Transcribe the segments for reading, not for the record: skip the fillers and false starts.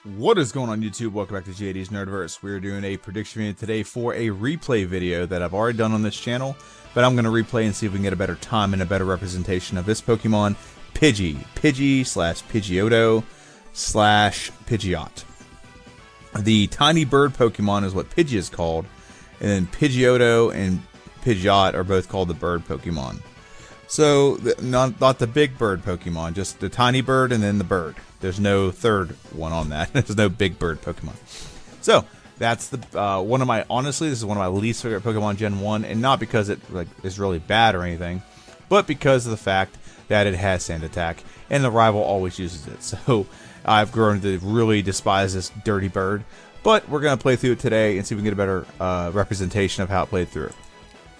What is going on YouTube? Welcome back to JD's Nerdverse. We're doing a prediction video today for a replay video that I've already done on this channel, but I'm going to replay and see if we can get a better time and a better representation of this Pokemon, Pidgey. Pidgey slash Pidgeotto slash Pidgeot. The tiny bird Pokemon is what Pidgey is called, and then Pidgeotto and Pidgeot are both called the bird Pokemon. So, not the big bird Pokemon, just the tiny bird and then the bird. There's no third one on that. There's no big bird Pokemon. So, that's the honestly, this is one of my least favorite Pokemon Gen 1, and not because it is really bad or anything, but because of the fact that it has Sand Attack, and the rival always uses it. So, I've grown to really despise this dirty bird, but we're going to play through it today and see if we can get a better representation of how it played through.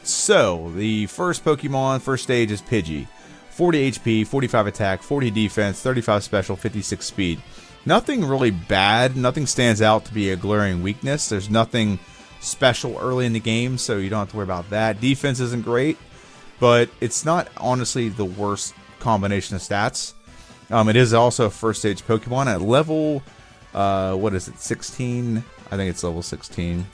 So, the first Pokemon, first stage is Pidgey. 40 HP, 45 attack, 40 defense, 35 special, 56 speed. Nothing really bad. Nothing stands out to be a glaring weakness. There's nothing special early in the game, so you don't have to worry about that. Defense isn't great, but it's not honestly the worst combination of stats. It is also a first stage Pokemon at level, what is it, 16? I think it's level 16.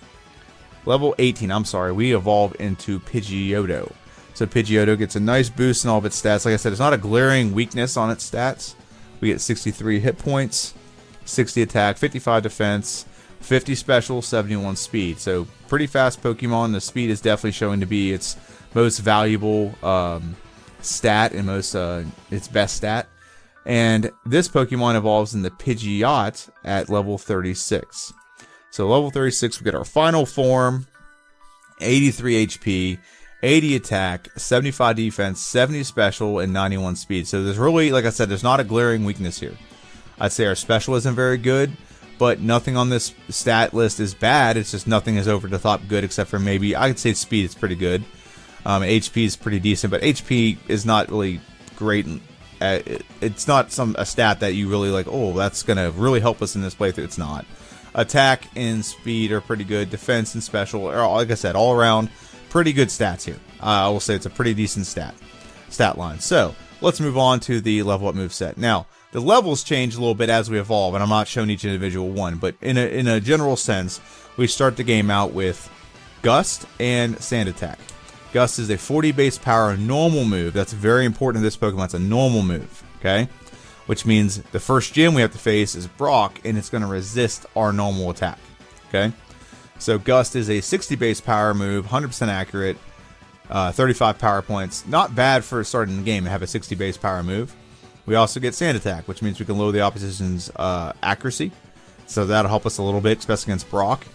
Level 18, I'm sorry, we evolve into Pidgeotto. So Pidgeotto gets a nice boost in all of its stats. Like I said, it's not a glaring weakness on its stats. We get 63 hit points, 60 attack, 55 defense, 50 special, 71 speed. So pretty fast Pokemon. The speed is definitely showing to be its most valuable stat and its best stat. And this Pokemon evolves into Pidgeot at level 36. So level 36, we get our final form, 83 HP, 80 attack, 75 defense, 70 special, and 91 speed. So there's really, like I said, there's not a glaring weakness here. I'd say our special isn't very good, but nothing on this stat list is bad. It's just nothing is over the top good, except for maybe, I could say speed is pretty good. HP is pretty decent, but HP is not really great. It's not a stat that you really like, oh, that's going to really help us in this playthrough. It's not. Attack and speed are pretty good. Defense and special are, like I said, all around pretty good stats here. I will say it's a pretty decent stat line. So let's move on to the level up moveset. Now the levels change a little bit as we evolve, and I'm not showing each individual one, but in a general sense, we start the game out with Gust and Sand Attack. Gust is a 40 base power normal move. That's very important in this Pokemon. It's a normal move. Okay. Which means the first gym we have to face is Brock, and it's going to resist our normal attack. Okay? So Gust is a 60 base power move, 100% accurate, 35 power points. Not bad for starting the game to have a 60 base power move. We also get Sand Attack, which means we can lower the opposition's accuracy. So that'll help us a little bit, especially against Brock.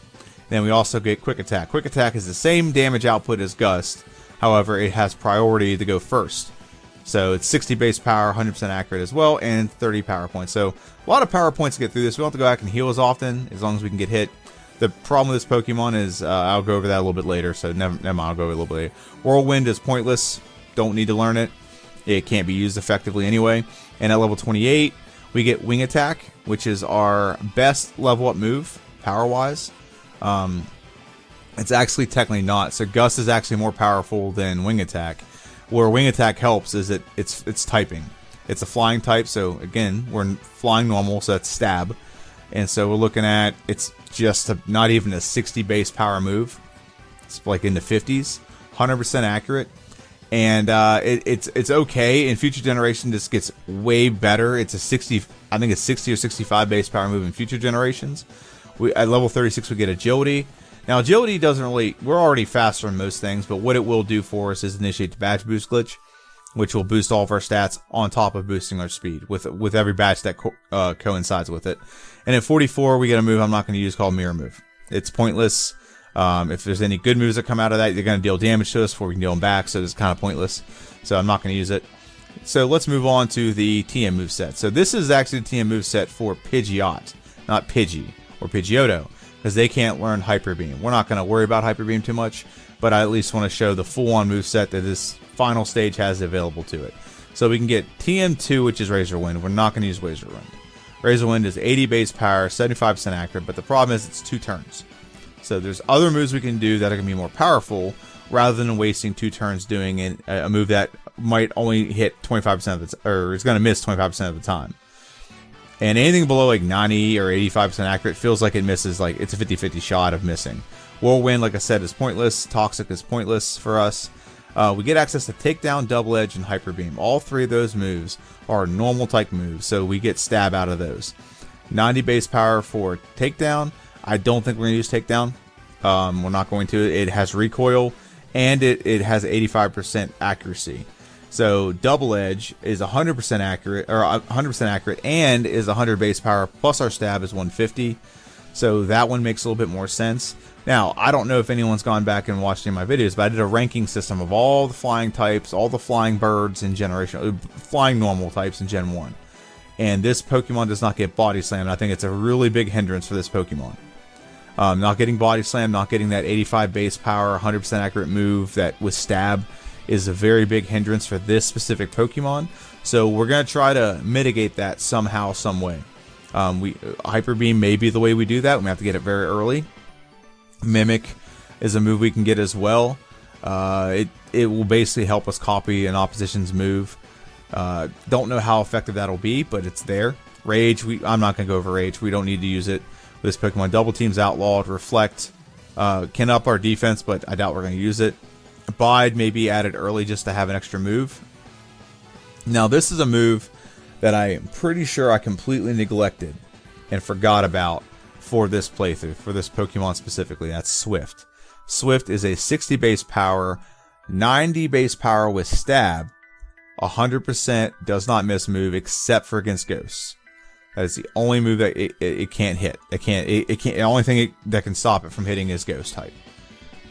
Then we also get Quick Attack. Quick Attack is the same damage output as Gust. However, it has priority to go first. So it's 60 base power, 100% accurate as well, and 30 power points. So a lot of power points to get through this. We don't have to go back and heal as often, as long as we can get hit. The problem with this Pokemon is, I'll go over that a little bit later, so never mind, I'll go over it a little bit later. Whirlwind is pointless. Don't need to learn it. It can't be used effectively anyway. And at level 28, we get Wing Attack, which is our best level up move, power-wise. It's actually technically not. So Gust is actually more powerful than Wing Attack. Where Wing Attack helps is it's typing. It's a flying type, so again, we're flying normal, so that's stab. And so we're looking at, it's just not even a 60 base power move. It's like in the 50s, 100% accurate. And it's okay. In future generation, this gets way better. It's a 60, I think it's 60 or 65 base power move in future generations. At level 36, we get Agility. Now, Agility doesn't really, we're already faster in most things, but what it will do for us is initiate the badge boost glitch, which will boost all of our stats on top of boosting our speed with every badge that coincides with it. And at 44, we get a move I'm not going to use called Mirror Move. It's pointless. If there's any good moves that come out of that, they're going to deal damage to us before we can deal them back, so it's kind of pointless. So I'm not going to use it. So let's move on to the TM moveset. So this is actually the TM moveset for Pidgeot, not Pidgey or Pidgeotto, because they can't learn Hyper Beam. We're not going to worry about Hyper Beam too much, but I at least want to show the full-on moveset that this final stage has available to it. So we can get TM2, which is Razor Wind. We're not going to use Razor Wind. Razor Wind is 80 base power, 75% accurate, but the problem is it's 2 turns. So there's other moves we can do that are going to be more powerful, rather than wasting 2 turns doing a move that might only hit 25% of the or it's going to miss 25% of the time. And anything below like 90 or 85% accurate feels like it misses, like it's a 50-50 shot of missing. Whirlwind, like I said, is pointless. Toxic is pointless for us. We get access to Takedown, Double Edge, and Hyper Beam. All three of those moves are normal type moves, so we get Stab out of those. 90 base power for Takedown. I don't think we're going to use Takedown. We're not going to. It has recoil, and it has 85% accuracy. So Double Edge is 100% accurate, or 100% accurate, and is 100 base power, plus our Stab is 150. So that one makes a little bit more sense. Now, I don't know if anyone's gone back and watched any of my videos, but I did a ranking system of all the flying types, all the flying birds in flying normal types in Gen 1. And this Pokemon does not get Body Slammed. I think it's a really big hindrance for this Pokemon. Not getting Body Slammed, not getting that 85 base power, 100% accurate move that with Stab is a very big hindrance for this specific Pokemon. So we're going to try to mitigate that somehow, some way. Hyper Beam may be the way we do that. We have to get it very early. Mimic is a move we can get as well. It will basically help us copy an opposition's move. Don't know how effective that'll be, but it's there. Rage, I'm not going to go over Rage. We don't need to use it. This Pokemon Double Team's outlawed. Reflect can up our defense, but I doubt we're going to use it. Bide may be added early just to have an extra move. Now, this is a move that I am pretty sure I completely neglected and forgot about for this playthrough, for this Pokemon specifically. That's Swift. Swift is a 60 base power, 90 base power with Stab, 100% does not miss move except for against Ghosts. That is the only move that it can't hit. The only thing that can stop it from hitting is Ghost type.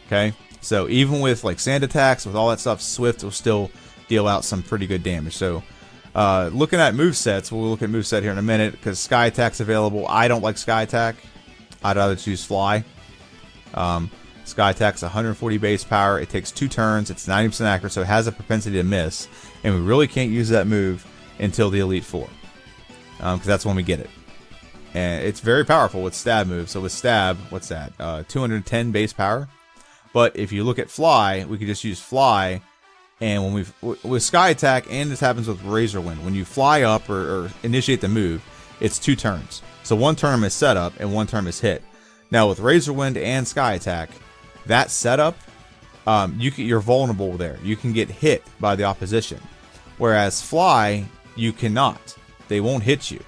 Okay? So even with like Sand attacks, with all that stuff, Swift will still deal out some pretty good damage. So looking at movesets, we'll look at moveset here in a minute because Sky Attack's available. I don't like Sky Attack. I'd rather choose Fly. Sky Attack's 140 base power. It takes 2 turns. It's 90% accurate, so it has a propensity to miss. And we really can't use that move until the Elite Four, because that's when we get it. And it's very powerful with Stab moves. So with Stab, what's that? 210 base power. But if you look at Fly, we could just use Fly. And when with Sky Attack, and this happens with Razor Wind, when you fly up or initiate the move, it's 2 turns. So 1 turn is setup and 1 turn is hit. Now with Razor Wind and Sky Attack, that setup, you're vulnerable there. You can get hit by the opposition. Whereas Fly, you cannot. They won't hit you.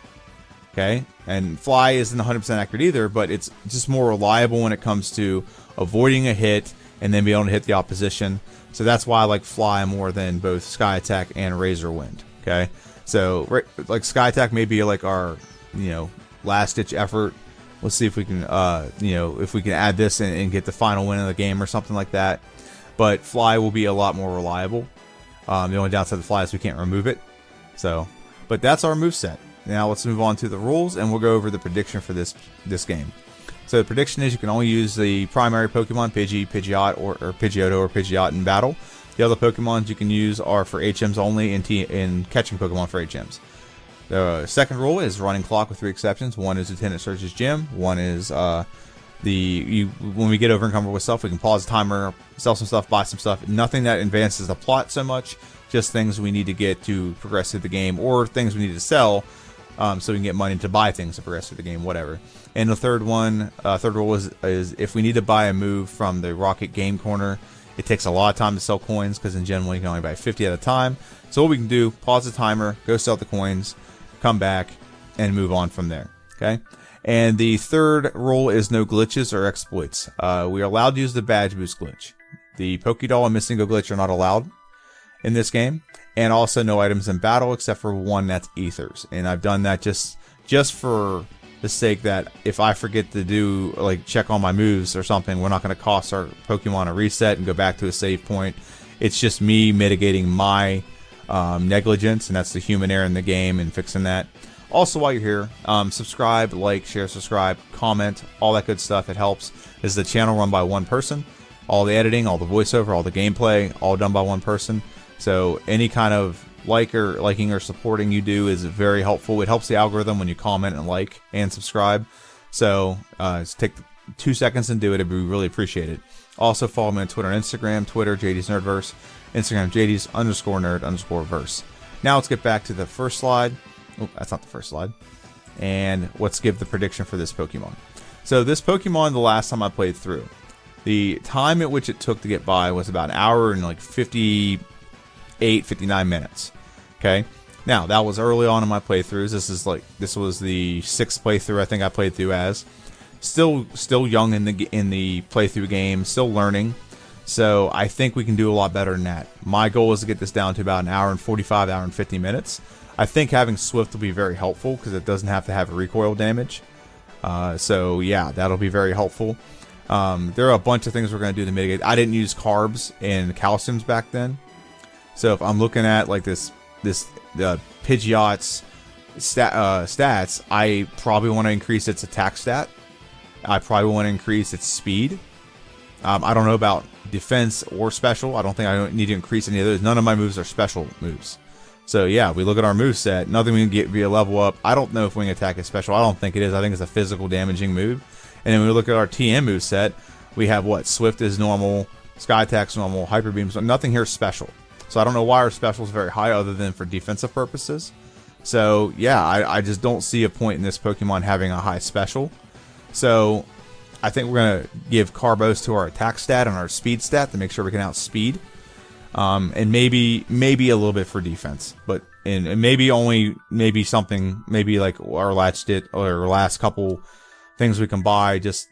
Okay? And Fly isn't 100% accurate either, but it's just more reliable when it comes to avoiding a hit and then being able to hit the opposition. So that's why I like Fly more than both Sky Attack and Razor Wind. Okay? So like Sky Attack may be like our, last ditch effort. Let's see if we can, if we can add this and get the final win of the game or something like that. But Fly will be a lot more reliable. The only downside of Fly is we can't remove it. So, but that's our moveset. Now let's move on to the rules, and we'll go over the prediction for this game. So the prediction is you can only use the primary Pokemon, Pidgey, Pidgeot, or Pidgeotto or Pidgeot in battle. The other Pokemons you can use are for HMs only in catching Pokemon for HMs. The second rule is running clock with 3 exceptions. One is Lieutenant Surge's Gym. One is when we get over encumbered with stuff, we can pause the timer, sell some stuff, buy some stuff. Nothing that advances the plot so much, just things we need to get to progress through the game, or things we need to sell so we can get money to buy things to progress through the game, whatever. And the third rule is if we need to buy a move from the Rocket Game Corner, it takes a lot of time to sell coins because in Gen 1 you can only buy 50 at a time. So what we can do, pause the timer, go sell the coins, come back, and move on from there. Okay? And the third rule is no glitches or exploits. We are allowed to use the badge boost glitch. The Pokédoll and Missing Go glitch are not allowed in this game. And also no items in battle except for one that's Ethers. And I've done that just for the sake that if I forget to do, like, check on my moves or something, we're not going to cost our Pokemon a reset and go back to a save point. It's just me mitigating my negligence, and that's the human error in the game and fixing that. Also, while you're here, subscribe, like, share, subscribe, comment, all that good stuff. It helps. This is a channel run by one person. All the editing, all the voiceover, all the gameplay, all done by one person. So any kind of liking or supporting you do is very helpful. It helps the algorithm when you comment and like and subscribe. So just take 2 seconds and do it. It'd be really appreciated. Also follow me on Twitter and Instagram. Twitter, JD's Nerdverse. Instagram, JD's_nerd_verse. Now let's get back to the first slide. Oh, that's not the first slide. and let's give the prediction for this Pokemon. So this Pokemon, the last time I played through, the time at which it took to get by was about an hour and like 58, 59 minutes. Okay. Now that was early on in my playthroughs. This was the 6th playthrough I think I played through as. Still young in the playthrough game, still learning. So I think we can do a lot better than that. My goal is to get this down to about an hour and 45, hour and 50 minutes. I think having Swift will be very helpful because it doesn't have to have a recoil damage. So yeah, that'll be very helpful. There are a bunch of things we're going to do to mitigate. I didn't use carbs and calciums back then. So if I'm looking at like the Pidgeot's stats, I probably want to increase its attack stat. I probably want to increase its speed. I don't know about defense or special. I don't need to increase any of those. None of my moves are special moves. So yeah, we look at our moveset. Nothing we can get via level up. I don't know if Wing Attack is special. I don't think it is. I think it's a physical damaging move. And then when we look at our TM moveset, we have what? Swift is normal, Sky Attack's normal, Hyper Beam's normal. Nothing here is special. So I don't know why our special is very high other than for defensive purposes. So yeah, I just don't see a point in this Pokemon having a high special. So I think we're going to give Carbos to our attack stat and our speed stat to make sure we can outspeed. And maybe a little bit for defense, but and maybe something like our last couple things we can buy, just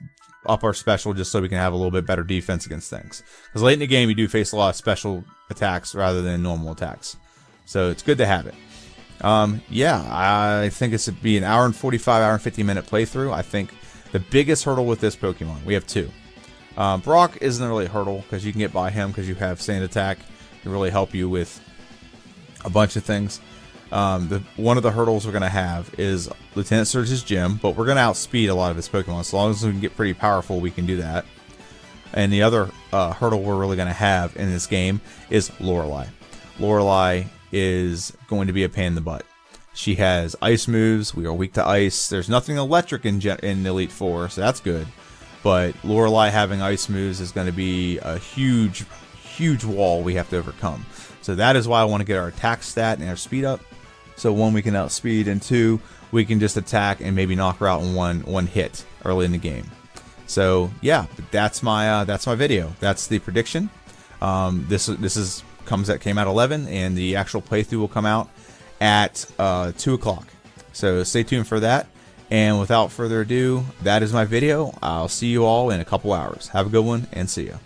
up our special just so we can have a little bit better defense against things. Because late in the game you do face a lot of special attacks rather than normal attacks, so it's good to have it. Yeah, I think it's to be an hour and 45, hour and 50 minute playthrough. I think the biggest hurdle with this Pokemon, we have two. Brock isn't really a hurdle because you can get by him because you have Sand Attack to really help you with a bunch of things. One of the hurdles we're going to have is Lieutenant Surge's gym, but we're going to outspeed a lot of his Pokemon. As long as we can get pretty powerful, we can do that. And the other hurdle we're really going to have in this game is Lorelei. Lorelei is going to be a pain in the butt. She has ice moves. We are weak to ice. There's nothing electric in Elite Four, so that's good. But Lorelei having ice moves is going to be a huge wall we have to overcome. So that is why I want to get our attack stat and our speed up. So one, we can outspeed, and two, we can just attack and maybe knock her out in one hit early in the game. So yeah, that's my video. That's the prediction. This came out 11, and the actual playthrough will come out at 2 o'clock. So stay tuned for that. And without further ado, that is my video. I'll see you all in a couple hours. Have a good one, and see ya.